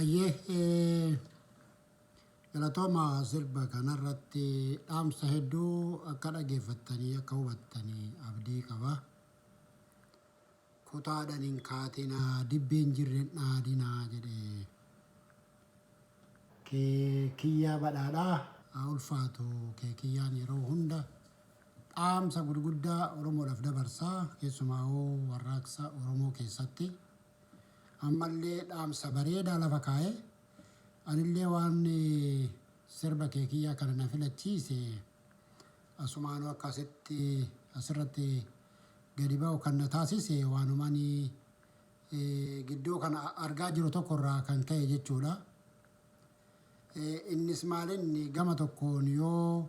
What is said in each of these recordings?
Ayyee galatooma sirba kanarratti dhaamsa hedduu akka dhageeffattanii akka hubattanii abdii qaba. Kutaadhaan hin kaatinaa dibbeen jirren dhaadinaa jedhe kiyyaa badhaadhaa ulfaatu kiyyaan yeroo hunda dhaamsa gurguddaa Oromoodhaaf dabarsaa keessumaa warraaqsa Oromoo keessatti. Ammallee dhaamsa bareedaa lafa kaa'e anillee waan sirba kiyyaa kana na filachiise asumaanuu akkasitti asirratti gadi ba'u kan na taasise waanumaan gidduu kana argaa jiru tokkorraa kan ka'e jechuudha. Innis maalinni gama tokkoon yoo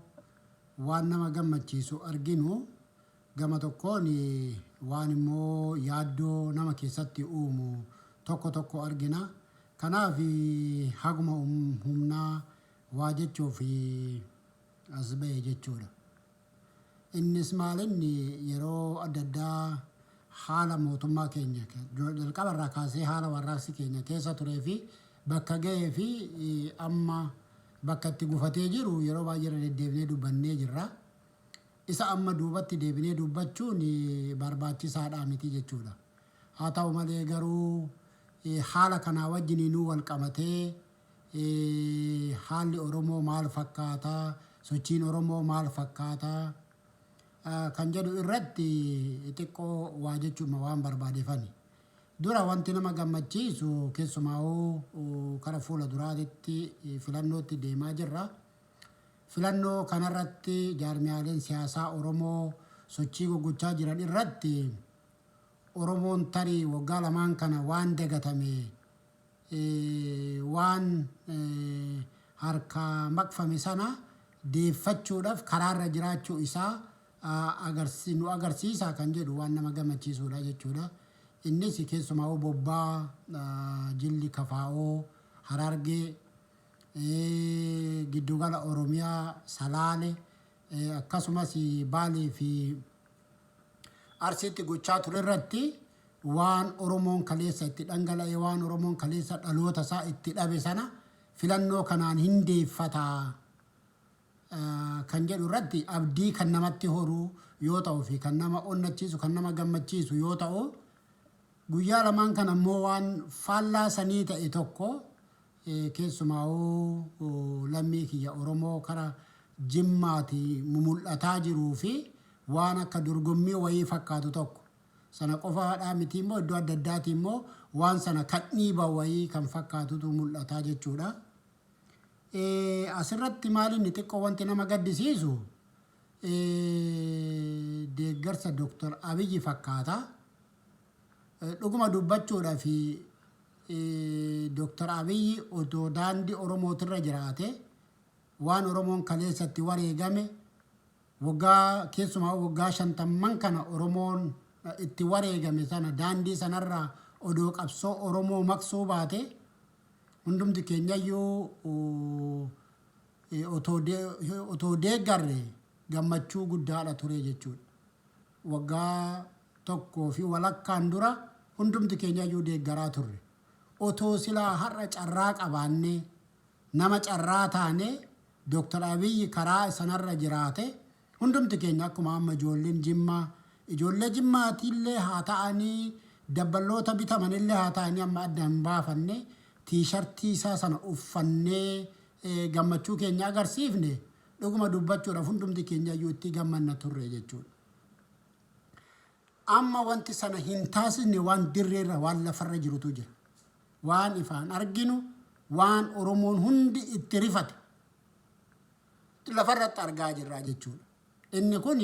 waan nama gammachiisu arginu gama tokkoon waan immoo yaaddoo nama keessatti uumu tokko argina. Kanaaf haguma humnaa waa jechuuf as ba'e jechuudha. Innis maalinni yeroo adda addaa haala mootummaa keenya jalqabarraa kaasee haala warraaqsi keenya keessa turee fi bakka ga'ee fi amma bakka itti gufatee jiru yeroo baay'ee deddeebinee dubbannee jirra. Isa amma duubatti deebinee dubbachuun barbaachisaadha miti jechuudha. Haa ta'u malee garuu haala kanaa wajjiniinuu wal qabatee haalli Oromoo maal fakkaataa sochiin Oromoo maal fakkaataa kan jedhu irratti xiqqoo waa jechuun waan barbaadeefani. Dura wanti nama gammachiisu keessumaa kara fuula duraatitti filannootti deemaa jirra. Filannoo kanarratti jaarmiyaaleen siyaasaa Oromoo sochii gochaa jiran irratti Oromoon tarii waggaa lamaan kana waan dagatame waan harka maqfame sana deeffachuudhaaf karaarra jiraachuu isaa nu agarsiisa kan jedhu waan nama gammachiisudha jechuudha. Innis keessumaa bobbaa jilli kafaa'oo Harargee giddugala Oromiyaa Salaale akkasumas Baalee fi Arsiitti gochaa ture irratti waan Oromoon kaleessa itti dhangala'e waan Oromoon kaleessa dhaloota isaa itti dhabe sana filannoo kanaan hin deeffataa kan jedhu irratti abdii kan namatti horu yoo ta'u fi kan nama onnachiisu kan nama gammachiisu yoo ta'u guyyaa lamaan kana immoo waan faallaa sanii ta'e tokko keessumaa lammii kiyya Oromoo kara Jimmaati mul'ataa jiruu fi waan akka dorgommii wayii fakkaatu tokko sana qofaadhaa miti immoo iddoo adda addaati immoo waan sana kan dhiiba wayii kan fakkaatutu mul'ataa jechuudha. Asirratti maaliin xiqqoo wanti nama gaddisiisu deeggarsa Dr. Abiyyi fakkaata. Dhuguma dubbachuudha fi Dr. Abiyyi otoo daandii Oromootirra jiraate waan Oromoon kaleessatti wareegame waggaa keessumaa waggaa 50 kana Oromoon itti wareegame sana daandii sanarraa odoo qabsoo Oromoo maqsuu baate hundumti keenyayyuu otoo deeggarre gammachuu guddaadha ture jechuudha. Waggaa tokkoo fi walakkaan dura hundumti keenyayyuu deeggaraa turre. Otoo silaa har'a carraa qabaanne nama carraa taane Dr. Abiyyi karaa sanarra jiraate hundumti keenya akkuma amma ijoolleen Jimmaa ijoollee Jimmaatiillee haa ta'anii dabballoota bitamanillee haa ta'anii amma addaan baafanne tiishartii isaa sana uffannee gammachuu keenya agarsiifne dhuguma dubbachuudhaaf hundumti keenyayyuu itti gammanna turre jechuudha. Amma wanti sana hin taasisne waan dirreerra waan lafarra jirutu jira. Waan ifaan arginu waan Oromoon hundi itti rifate lafarratti argaa jirra jechuudha. Inni kun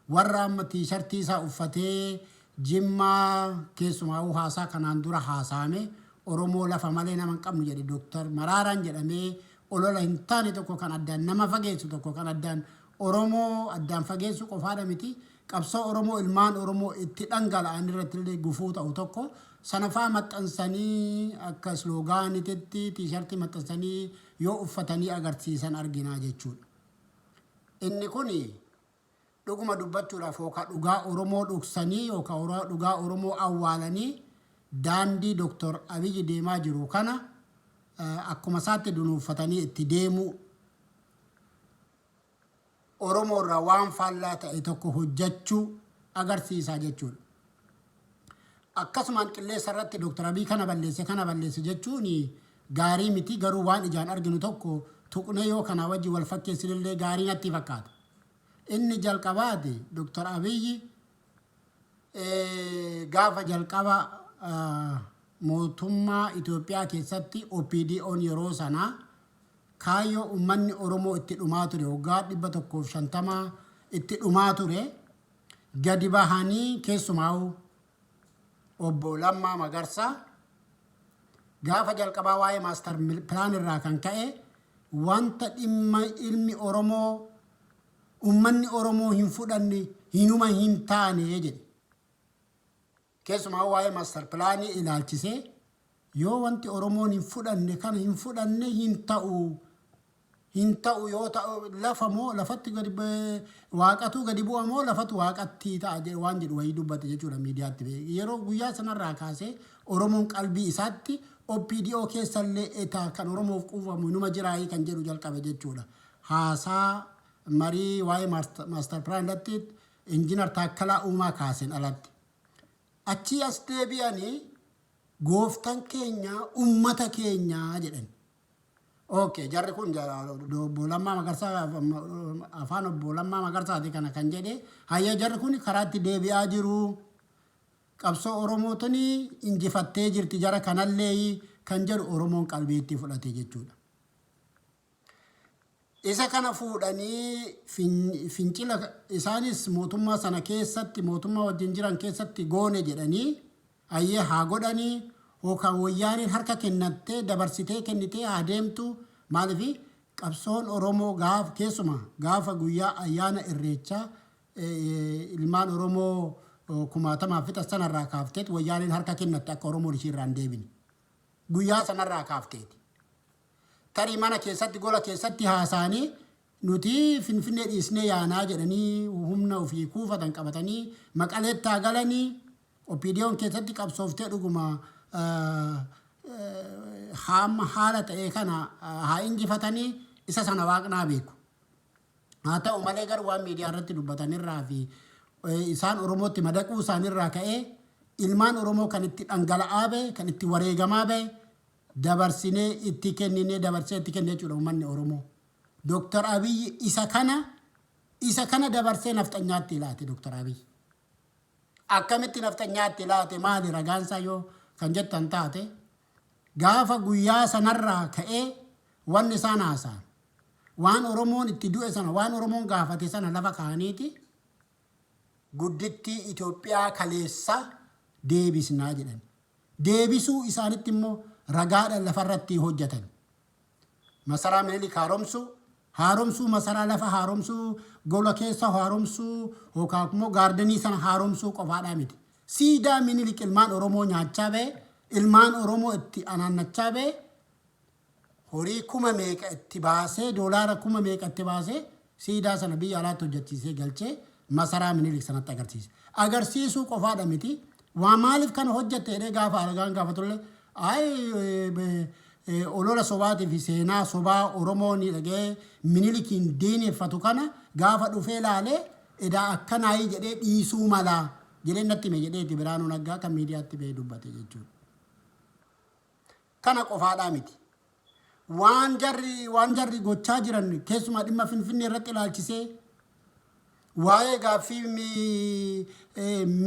warra amma tiishartii isaa uffatee Jimmaa keessumaa haasaa kanaan dura haasaame Oromoo lafa malee nama hin qabnu jedhe Dr. Maraaraan jedhamee olola hin taane tokko kan addaan nama fageessu tokko kan addaan Oromoo addaan fageessu qofaadha miti. Qabsoo Oromoo ilmaan Oromoo itti dhangala'an irratti illee gufuu ta'u tokko sanafaa maxxansanii akka sloogaaniitti tiishartii maxxansanii yoo uffatanii agarsiisan arginaa jechuudha. Inni kun dhuguma dubbachuudhaaf yookaan dhugaa Oromoo dhugsanii yookaan dhugaa Oromoo awwaalanii daandii Dr. Abiyyi deemaa jiru kana akkuma isaatti dunuuffatanii itti deemu Oromoo irraa waan faallaa ta'e tokko hojjechuu agarsiisaa jechuudha. Akkasumaan qilleessa irratti Dr. Abiyyi kana balleesse jechuun gaarii miti garuu waan ijaan arginu tokko tuqnee yoo kana wajji wal fakkeessinillee gaarii natti fakkaata. Inni jalqabaati Dr. Abiyyi gaafa jalqaba mootummaa Itoophiyaa keessatti OPDO'n yeroo sanaa kaayyoo uummanni Oromoo itti dhumaa ture waggaa 150 itti dhumaa ture gadi bahanii keessumaa obbo Lammaa Magarsaa gaafa jalqabaa waa'ee maastar pilaan irraa kan ka'e wanta dhimma ilmi Oromoo uummanni Oromoo hin fudhanne hinuma hin taane jedhe. Keessumaa waa'ee maastar pilaanii ilaalchisee yoo wanti Oromoon hin fudhanne kana hin fudhanne hin ta'u yoo ta'u lafa moo lafatti gadi waaqatu gadi bu'a moo lafatu waaqatti ta'a waan jedhu wayii dubbate jechuudha miidiyaatti. Yeroo guyyaa sanarraa kaasee Oromoon qalbii isaatti OPDO keessallee etaa kan Oromoof quufamu inuma jiraayii kan jedhu jalqabe jechuudha. Haasaa marii waa'ee maastar pilaan irratti injiinar Taakkalaa Uumaa kaaseen alatti. Achii as deebi'anii gooftan keenya ummata keenya jedhan. Okay, jarri kun obbo Lammaa Magarsaa afaan obbo Lammaa Magarsaati kana kan jedhe hayya jarri kun karaatti deebi'aa jiru. Qabsoo Oromootni injifattee jirti jara kanallee kan jedhu Oromoon qalbiitti fudhate jechuudha. Isa kana fuudhanii fincila isaanis mootummaa sana keessatti mootummaa wajjin jiran keessatti goone jedhanii hayyee haa godhanii hookaan wayyaaniin harka kennattee dabarsitee kennitee haa deemtu maaliif qabsoon Oromoo keessuma gaafa guyyaa ayyaana irreechaa ilmaan Oromoo kumaatamaa fixa sanarraa kaafteet wayyaaniin harka kennatte akka Oromoon ishiirraan deebine guyyaa sanarraa kaafteeti. Tarii mana keessatti gola keessatti haasaanii nuti Finfinnee dhiisnee yaanaa jedhanii humna ofii kuufatan qabatanii Maqaleettaa galanii OPDO'n keessatti qabsooftee dhuguma haala ta'ee kana haa injifatanii isa sana waaqnaa beeku. Haa ta'u malee garuu waan miidiyaa irratti dubbatanirraa fi isaan Oromootti madaquu isaanirraa ka'ee ilmaan Oromoo kan itti dhangala'aa bahe kan itti wareegamaa bahe dabarsinee itti kennine dabarsee itti kennee jechuudha uummanni Oromoo. Dr. Abiy isa kana dabarsee nafxanyaatti ilaate Dr. Abiy. Akkamitti nafxanyaatti ilaate maali ragaansaa yoo kan jettan taate gaafa guyyaa sanarraa ka'ee wanni isaan haasa'an waan Oromoon itti du'e sana waan Oromoon gaafate sana lafa kaaniiti guddittii Itoophiyaa kaleessa deebisnaa jedhan. Deebisuu isaanitti immoo ragaadhaan lafarratti hojjetan. Masaraa Minilik haaromsuu masaraa lafa haaromsuu gola keessa haaromsuu yookaan immoo gaardenii sana haaromsuu qofaadhaa miti. Siidaa Minilik ilmaan Oromoo nyaachaa bahe ilmaan Oromoo itti anaannachaa bahe horii kuma meeqa itti baasee doolaara kuma meeqa itti baasee siidaa sana biyya alaatti hojjechiisee galchee masaraa Minilik sanatti agarsiise. Agarsiisuu qofaadha miti. Waa maaliif kana hojjetee gaafa argaan gaafa tolle olola sobaatii fi seenaa sobaa Oromoon dhagee Minilikiin diineffatu kana gaafa dhufee laalee edaa akkanaayii jedhee dhiisuu malaa jedhee natti hime jedheeti Biraanuu Naggaa kan miidiyaatti bahee dubbate jechuudha. Kana qofaadhaa miti. Waan jarri gochaa jiran keessumaa dhimma Finfinnee irratti ilaalchisee waa'ee gaaffii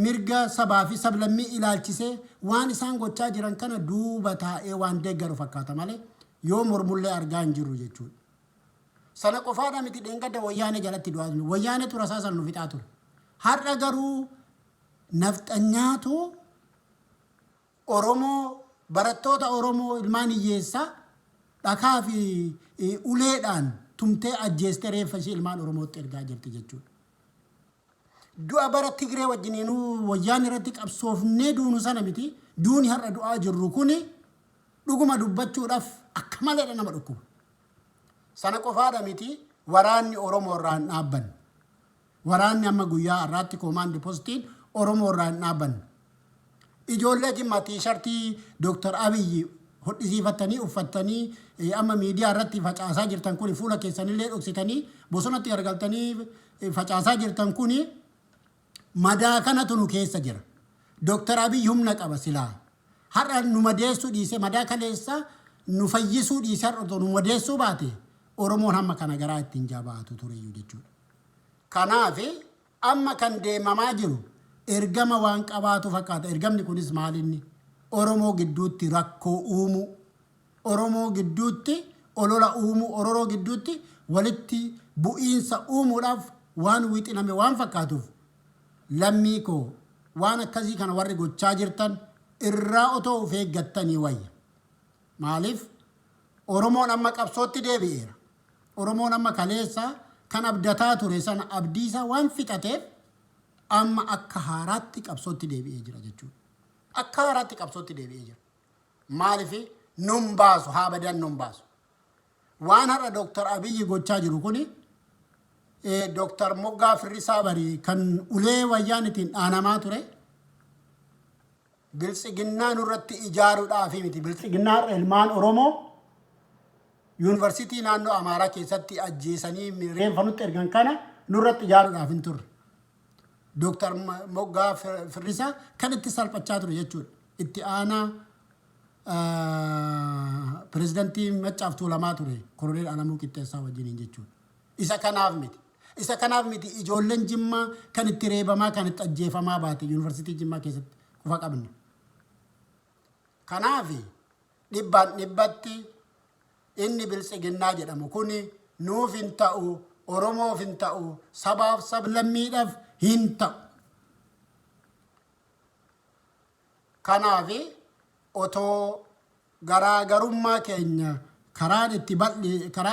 mirga sabaa fi sablammii ilaalchisee waan isaan gochaa jiran kana duuba taa'ee waan deeggaru fakkaata malee yoo mormullee argaa hin jiru jechuudha. Sana qofaadha miti dheengadda wayyaanee jalatti du'aa jiru. Wayyaanee tura saasan nu fixaa ture. Har'a garuu nafxanyaatu Oromoo barattoota Oromoo ilmaan hiyyeessaa dhakaa fi uleedhaan tumtee ajjeestee reeffa ishee ilmaan Oromootti ergaa jirti jechuudha. Du'a bara Tigree wajjiniinuu wayyaan irratti qabsoofnee duunu sana miti duuni har'a du'aa jirru kuni dhuguma dubbachuudhaaf akka malee nama dhukkuba. Sana qofaadha miti waraanni Oromoo irraa hin dhaabbanne. Waraanni amma guyyaa har'aatti koomaandi poostiin Oromoo irraa hin dhaabbanne. Ijoollee Jimmaa tiishartii Dr. Abiy hodhisiifattanii uffattanii amma miidiyaa irratti facaasaa jirtan kuni fuula keessanillee dhoksitanii bosonatti gargaltanii facaasaa jirtan kuni madaa kanatu nu keessa jira. Dr. Abiy humna qaba silaa. Har'a nu madeessuu dhiisee madaa kaleessa nu fayyisuu dhiisee har'a nu madeessuu baate Oromoon hamma kana garaa ittiin jabaatu tureyyuu jechuudha. Kanaaf amma kan deemamaa jiru ergama waan qabaatu fakkaata. Ergamni kunis maalinni Oromoo gidduutti rakkoo uumu, Oromoo gidduutti olola uumu, Oromoo gidduutti walitti bu'iinsa uumuudhaaf waan wixiname waan fakkaatuuf lammii koo waan akkasii kana warri gochaa jirtan irraa otoo of eeggattanii wayya. Maaliif Oromoon amma qabsootti deebi'eera. Oromoon amma kaleessa kan abdataa ture sana abdiisaa waan fixateef amma akka haaraatti qabsootti deebi'ee jira jechuudha. Akka haaraatti qabsootti deebi'ee jira. Maaliif nun baasu haa badan nun baasu. Waan har'a Dr. Abiy gochaa jiru kuni Dr. Moggaa Firrisaa Barii kan ulee wayyaanitiin dhaanamaa ture biltsiginnaa nurratti ijaaruudhaaf miti. Biltsiginnaa ilmaan Oromoo yuunivarsiitii naannoo Amaaraa keessatti ajjeesanii reeffa nutti ergan kana nurratti ijaaruudhaaf hin turre. Dr. Moggaa Firrisaa kan itti salphachaa ture jechuudha. Itti aanaa pirezidantii Maccaaf Tuulamaa ture Koloneel Alamuu Qixxeessaa wajjiniin jechuudha. Isa kanaaf miti. Isa kanaaf miti ijoolleen Jimmaa kan itti reebamaa kan itti ajjeefamaa baate yuunivarsiitii Jimmaa keessatti kufa qabna. Kanaaf dhibbaan dhibbatti inni biltsiginnaa jedhamu kuni nuuf hin ta'u, Oromoof hin ta'u, sabaaf sablammiidhaaf hin ta'u. Kanaaf otoo garaagarummaa keenya karaa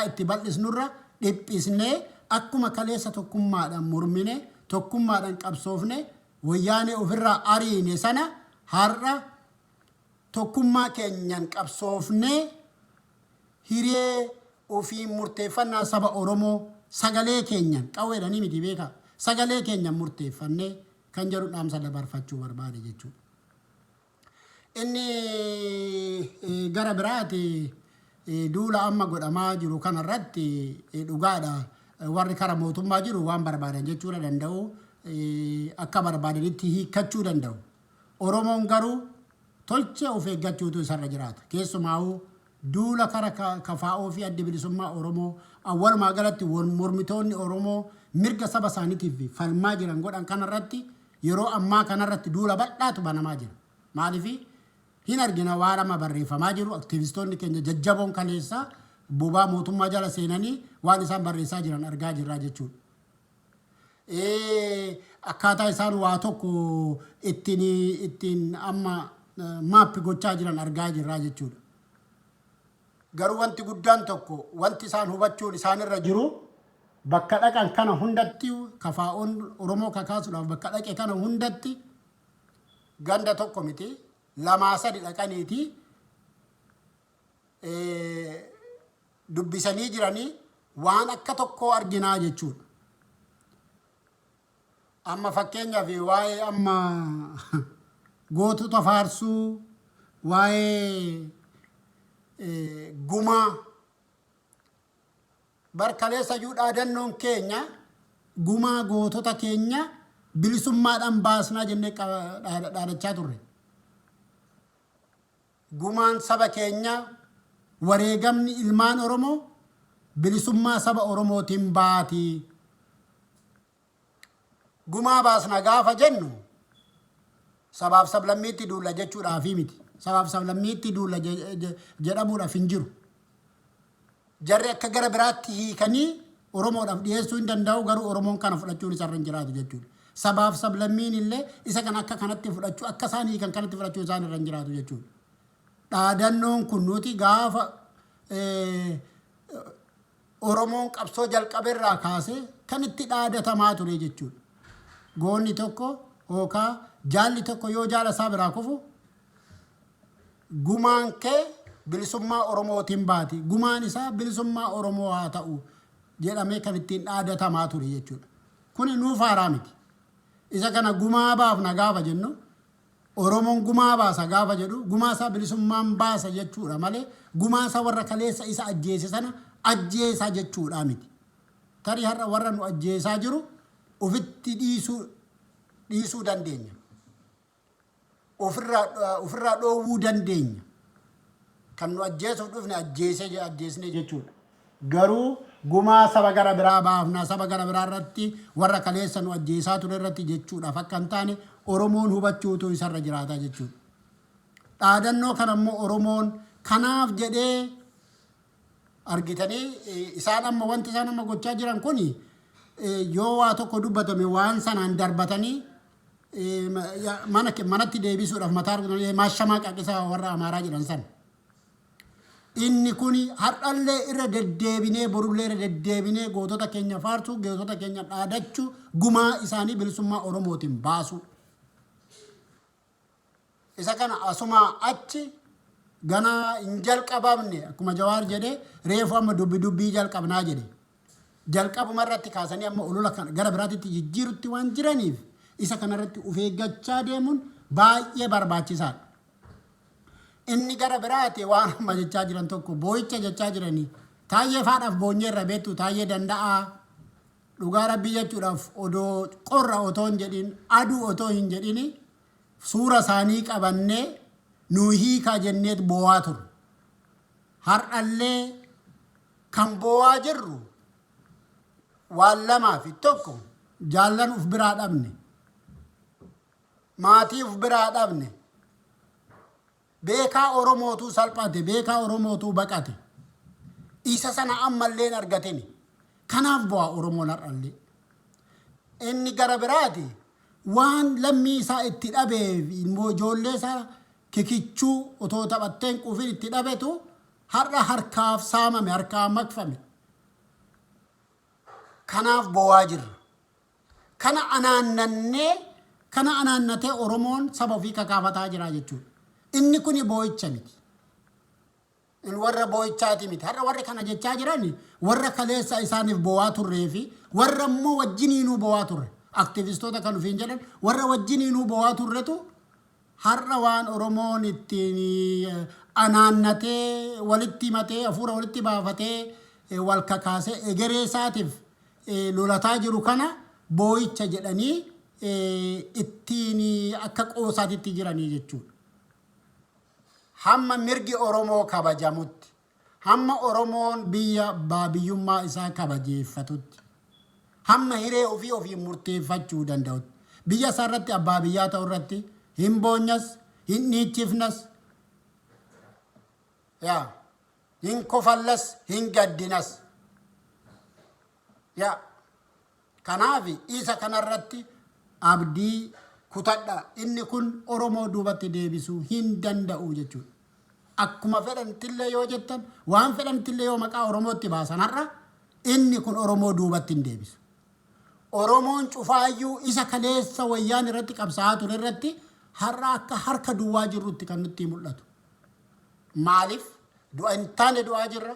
itti bal'isnurra dhiphisnee akkuma kaleessa tokkummaadhaan mormine tokkummaadhaan qabsoofne wayyaanee ofirraa ariine sana har'a tokkummaa keenyan qabsoofnee hiree ofiin murteeffannaa saba Oromoo sagalee keenyan qawweedhanii miti beekaa sagalee keenyan murteeffannee kan jedhu dhaamsa dabarfachuu barbaade jechuudha. Inni gara biraati duula amma godhamaa jiru kanarratti dhugaadha warri kara mootummaa jiru waan barbaadan jechuudha danda'u akka barbaadanitti hiikkachuu danda'u. Oromoon garuu tolchee of eeggachuutu isarra jiraata. Keessumaa'uu duula kara kafaa'oo fi adda bilisummaa Oromoo awwalumaa galatti mormitoonni Oromoo mirga saba isaaniitiif falmaa jiran godhan kanarratti yeroo ammaa kanarratti duula bal'aatu banamaa jira. Maaliif hin argina waan amma barreeffamaa jiru aktivistoonni keenya jajjaboon kaleessa bobaa mootummaa jala seenanii waan isaan barreessaa jiran argaa jirra jechuudha. Akkaataa isaan waa tokko ittiin amma maappi gochaa jiran argaa jirra jechuudha. Garuu wanti guddaan tokko wanti isaan hubachuun isaanirra jiru bakka dhaqan kana hundatti kafaa'oon Oromoo kakaasuudhaaf bakka dhaqe kana hundatti ganda tokko miti. Lamaa sadi dhaqaniiti dubbisanii jiranii waan akka tokkoo arginaa jechuudha. Amma fakkeenyaaf waa'ee amma gootota faarsuu waa'ee gumaa barkaleessa iyyuu dhaadannoon keenya gumaa gootota keenya bilisummaadhaan baasnaa jennee dhaadachaa turre. Gumaan saba keenya wareegamni ilmaan Oromoo bilisummaa saba Oromootiin baati. Gumaa baasna gaafa jennu sabaaf sablammiitti duulla jechuudhaaf miti. Sabaaf sablammiitti duulla jedhamuudhaaf hin jiru. Jarri akka gara biraatti hiikanii Oromoodhaaf dhiyeessuu hin danda'u garuu Oromoon kana fudhachuun isarra hin jiraatu jechuudha. Sabaaf sablammiin illee isa kana akka kanatti fudhachuu akka isaan hiikan kanatti fudhachuu isaan irra hin jiraatu jechuudha. Dhaadannoon kun nuti gaafa Oromoon qabsoo jalqabeerraa kaasee kan itti dhaadatamaa ture jechuudha. Goonni tokko yookaan jaalli tokko yoo jaala isaa biraa kufu gumaan kee bilisummaa Oromootiin baati. Gumaan isaa bilisummaa Oromoo haa ta'u jedhamee kan ittiin dhaadatamaa ture jechuudha. Kuni nuuf haaraa miti. Isa kana gumaa baafna gaafa jennu Oromoon gumaa baasa gaafa jedhu gumaa isaa bilisummaan baasa jechuudha malee gumaa isaa warra kaleessa isa ajjeese sana ajjeesaa jechuudha miti. Tarii har'a warra nu ajjeesaa jiru ofitti dhiisuu dandeenya. Ofirraa dhoowwuu dandeenya. Kan nu ajjeesuuf dhufne ajjeesnee jechuudha. Garuu gumaa saba gara biraa baafnaa saba gara biraa irratti warra kaleessa nu ajjeesaa ture irratti jechuudhaaf akka hin taane Oromoon hubachuutu isarra jiraata jechuudha. Dhaadannoo kana immoo Oromoon kanaaf jedhee argitanii isaan amma wanti isaan amma gochaa jiran kuni yoo waa tokko dubbatame waan sanaan darbatanii manatti deebisuudhaaf mataa maashamaa qaqqisaa warra Amaaraa jedhan sana. Inni kuni har'allee irra deddeebinee borullee irra deddeebinee gootota keenya faarsuu gootota keenya dhaadachuu gumaa isaanii bilisummaa Oromootiin baasu. Isa kana asuma achi gana hin jalqabamne akkuma Jawaar jedhee reefu amma dubbii jalqabnaa jedhe. Jalqabuma irratti kaasanii amma olola kana gara biraatitti jijjiirutti waan jiraniif isa kanarratti of eeggachaa deemuun baay'ee barbaachisaadha. Inni gara biraati waan amma jechaa jiran tokko boo'icha jechaa jiranii taayyee faadhaaf boonyee irra beektu taayyee danda'aa dhugaa rabbii jechuudhaaf odoo qorra otoo hin jedhin aduu otoo hin jedhini suura isaanii qabannee nu hiikaa jenneet boo'aa turre. Har'allee kan boo'aa jirru waan lamaa fi tokko jaallan uf biraa dhabne, maatii uf biraa dhabne, beekaa Oromootuu salphate, beekaa Oromootuu baqate. Isa sana ammallee argatini. Kanaaf boo'a Oromoon har'allee. Inni gara biraati waan lammii isaa itti dhabeef immoo ijoollee isaa kikichuu otoo taphatteen quufin itti dhabetu har'a harkaaf saamame, harkaan makfame. Kanaaf boo'aa jirra. Kana anaannatee Oromoon saba ofii kakaafataa jira jechuudha. Inni kuni boo'icha miti. In warra boo'ichaati miti. Har'a warri kana jechaa jirani warra kaleessa isaaniif boo'aa turree fi warra immoo wajjiniinuu boo'aa turre. Aktivistoota kan ofiin jedhan warra wajjiniinuu boo'aa turretu har'a waan Oromoon ittiin anaannatee walitti himatee hafuura walitti baafatee wal kakaasee egeree isaatiif lolataa jiru kana boo'icha jedhanii ittiin akka qoosaatitti jiranii jechuudha. Hamma mirgi Oromoo kabajamutti, hamma Oromoon biyyummaa isaa kabajeeffatutti, hamma hiree ofii murteeffachuu danda'utti, biyya isaa irratti abbaa biyyaa ta'u irratti hin boonyas, hin dhiichifnas, hin kofallas, hin gaddinas. Kanaaf isa kanarratti abdii kutadha. Inni kun Oromoo duubatti deebisuu hin danda'u jechuudha. Akkuma fedhantillee yoo jettan waan fedhantillee yoo maqaa Oromootti baasan har'a inni kun Oromoo duubatti hin deebisu. Oromoon cufaayyuu isa kaleessa wayyaan irratti qabsaa'aa ture irratti har'a akka harka duwwaa jirrutti kan nutti mul'atu. Maaliif du'a hin taane du'aa jirra?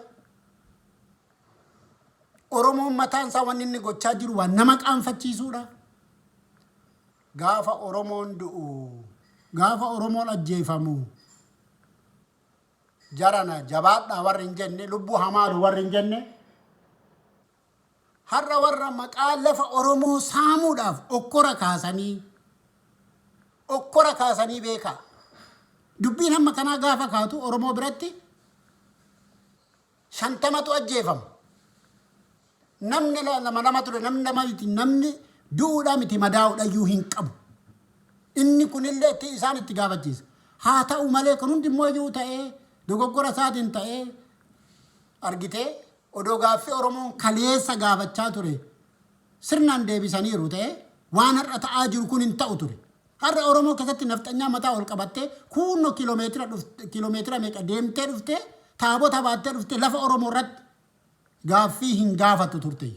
Oromoon mataan isaa waan inni gochaa jiru waan nama qaanfachiisuudha. Gaafa Oromoon du'u, gaafa Oromoon ajjeefamu, jarana jabaadhaa warri hin jenne, lubbuu hamaadhu warri hin jenne, har'a warra maqaa lafa Oromoo saamuudhaaf okkora kaasanii beekaa. Dubbiin hamma kanaa gaafa kaatu Oromoo biratti 50tu ajjeefama. Namni lama ture, namni du'uudhaa miti madaa'uudha iyyuu hin qabu. Inni kunillee isaan itti gaafachiisa. Haa ta'u malee kun hundi immoo iyyuu ta'ee dogoggora isaatiin ta'ee argitee odoo gaaffii Oromoon kaleessa gaafachaa ture sirnaan deebisaniiru ta'ee waan har'a ta'aa jiru kun hin ta'u ture. Har'a Oromoo keessatti nafxanyaa mataa ol qabattee kuunno kiiloomeetira meeqa deemtee dhuftee taabota baattee dhuftee lafa Oromoo irratti gaaffii hin gaafatu turte.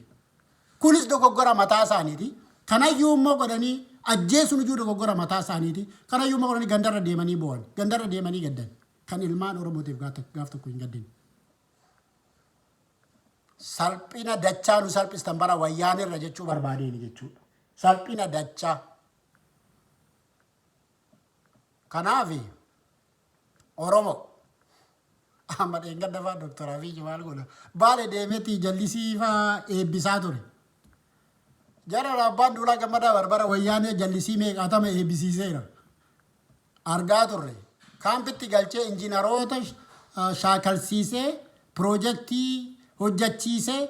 Kunis dogoggora mataa isaaniiti. Kanayyuu immoo godhanii ajjeesuun iyyuu dogoggora mataa isaaniiti. Kanayyuu immoo godhanii gandarra deemanii boo'an. Gandarra deemanii gaddan. Kan ilmaan Oromootiif gaaf tokko hin gaddin. Salphina dachaa nu salphistan bara wayyaanirra jechuu barbaadeen jechuudha. Salphina dachaa. Kanaaf Oromoo amma dheengadda fa'aa Dr. Abiy maal godha baale deemeetii jallisii fa'aa eebbisaa ture. Jara abbaan Duulaa Gammadaa Barbara wayyaanee jallisii meeqaatama eebbisiiseera. Argaa turre. Kaampitti galchee injiinaroota shaakalsiisee piroojeektii hojjechiisee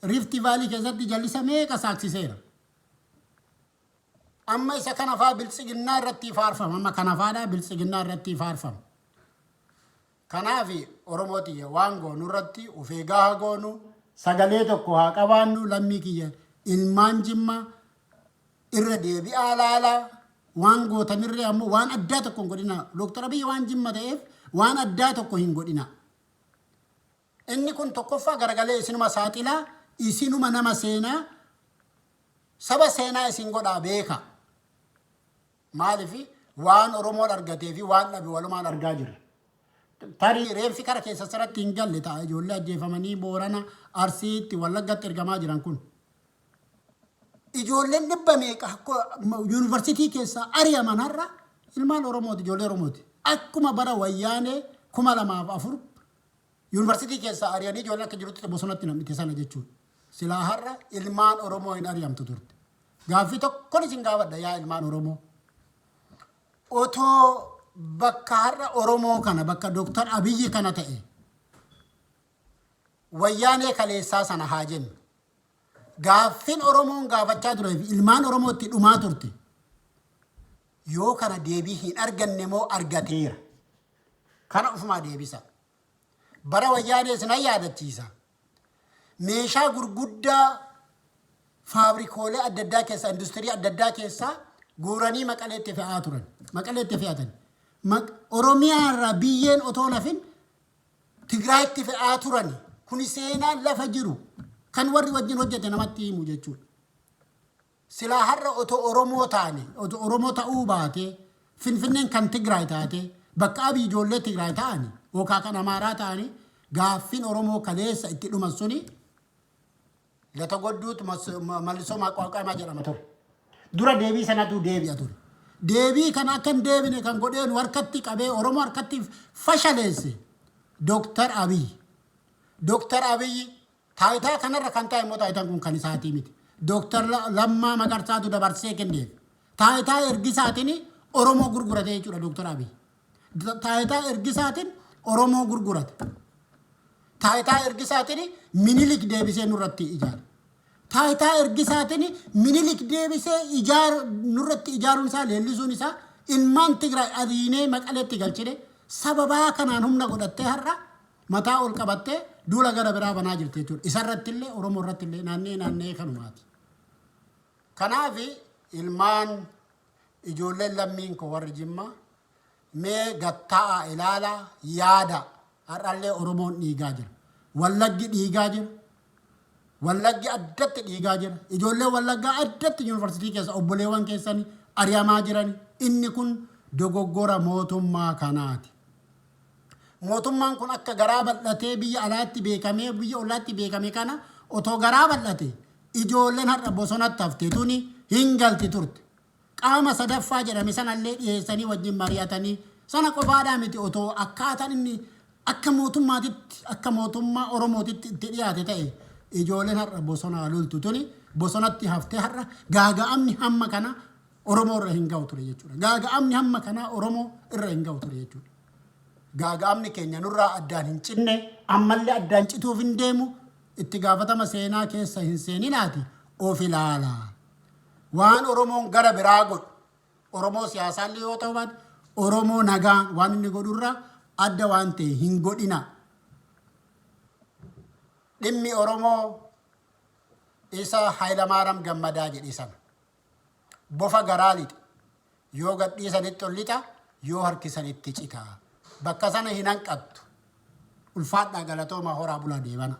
Riifti Vaalii keessatti jallisa meeqa saaksiseera. Amma isa kana fa'aa biltsiginnaa irratti faarfama. Amma kana fa'aadhaa biltsiginnaa irratti faarfama. Kanaaf Oromooti waan goonu irratti of eegaa haa goonu sagalee tokko haa qabaannu lammii kiyya ilmaan Jimmaa irra deebi'aa laalaa waan gootanirree ammoo waan addaa tokko hin godhina. Dr. Abiy waan Jimma ta'eef waan addaa tokko hin godhina. Inni kun tokkoffaa garagalee isinuma saaxilaa isinuma nama seenaa saba seenaa isin godhaa beeka. Maaliif waan Oromoon argatee fi waan dhabe walumaan argaa jirra. Tarii reeffi kara keessa sirratti hin galle ta'a ijoollee ajjeefamanii Boorana Arsiitti Wallaggatti ergamaa jiran kun. Ijoolleen dhibba meeqa yuunivarsiitii keessaa ari'aman har'a ilmaan Oromooti ijoollee Oromooti. Akkuma bara wayyaanee 2004 yuunivarsiitii keessaa ari'anii ijoollee akka jirutti bosonatti nam'ite sana jechuudha. Silaa har'a ilmaan Oromoo hin ari'amtu turte. Gaaffii tokkoon isin gaafadha yaa ilmaan Oromoo. Otoo bakka har'a Oromoo kana bakka Dooktar Abiyyi kana ta'e wayyaanee kaleessaa sana haa jennu. Gaaffiin Oromoon gaafachaa ture fi ilmaan Oromootti dhumaa turte. Yoo kana deebii hin arganne moo argateera. Kana ufumaa deebisa. Bara wayyaanee sinan yaadachiisa. Meeshaa gurguddaa faabrikoolee adda addaa keessaa industirii adda addaa keessaa guuranii Maqaleetti fe'aa turan. Maqaleetti fe'atan. Oromiyaa irraa biyyeen otoo nafin Tigraayitti fe'aa turani. Kuni seenaan lafa jiru. Kan warri wajjin hojjete namatti himu jechuudha. Silaa har'a otoo Oromoo taane, otoo Oromoo ta'uu baate, Finfinneen kan Tigraay taate, bakka Abiy ijoollee Tigraay ta'ani, yookaan kan Amaaraa ta'ani, gaaffiin Oromoo kaleessa itti dhuman suni lata godduutu mallisoo maaqaaqamaa jedhama ture. Dura deebii sanatu deebi'a ture. Deebii kan akka hin deebine kan godheen harkatti qabee Oromoo harkatti fashaleesse Dooktar Abiyyi. Dooktar Abiyyi taayitaa kanarra kan taa'e immoo taayitaan kun kan isaatii miti. Dooktar Lammaa Magarsaatu dabarsee kenneef. Taayitaa ergisaatiin Oromoo gurgurate jechuudha Dooktar Abiyyi. Taayitaa ergisaatiin Oromoo gurgurate. Taayitaa ergisaatiin Minilik deebisee nurratti ijaare. Taayitaa ergisaatiin Minilik deebisee nurratti ijaaruun isaa leellisuun isaa ilmaan Tigraay adiinee Maqaleetti galchine sababaa kanaan humna godhattee har'a mataa ol qabattee duula gara biraa banaa jirti jechuudha. Isarratti illee Oromoo irratti illee naannee kanumaati. Kanaaf ilmaan ijoolleen lammiin koo warri Jimmaa mee gatta'aa ilaalaa yaada har'allee Oromoon dhiigaa jira. Wallaggi dhiigaa jira. Wallaggi addatti dhiigaa jira. Ijoollee Wallaggaa addatti yuunivarsiitii keessa obboleewwan keessanii ari'amaa jiran. Inni kun dogoggora mootummaa kanaati. Mootummaan kun akka garaa bal'atee biyya alaatti beekamee biyya ollaatti beekame kana otoo garaa bal'ate ijoolleen har'a bosonatti haftee tuni hin galti turte. Qaama sadaffaa jedhame sanallee dhiyeessanii wajjin mari'atanii sana qofaadhaa miti otoo akkaataan inni akka mootummaatitti akka mootummaa Oromootitti itti dhiyaate ta'e ijoolleen har'a bosonaa loltu tuni bosonatti haftee har'a gaaga'amni hamma kana Oromoo irra hin ga'u ture jechuudha. Gaaga'amni hamma kana Oromoo irra hin ga'u ture jechuudha. Gaaga'amni keenya nurraa addaan hin cinne ammallee addaan cituuf hin deemu itti gaafatama seenaa keessa hin seeninaati of ilaalaa. Waan Oromoon gara biraa godhu Oromoo siyaasaallee yoo ta'u baate Oromoo nagaa waan inni godhurraa adda waan ta'e hin godhina. Dhimmi Oromoo isa Hayilamaariyaam Gammadaa jedhi sana. Bofa garaa lixe yoo gadhiisanitti ol lixa yoo harkisanitti citaa. Bakka sana hin hanqattu. Ulfaadhaa galatooma horaa bulaa deebana.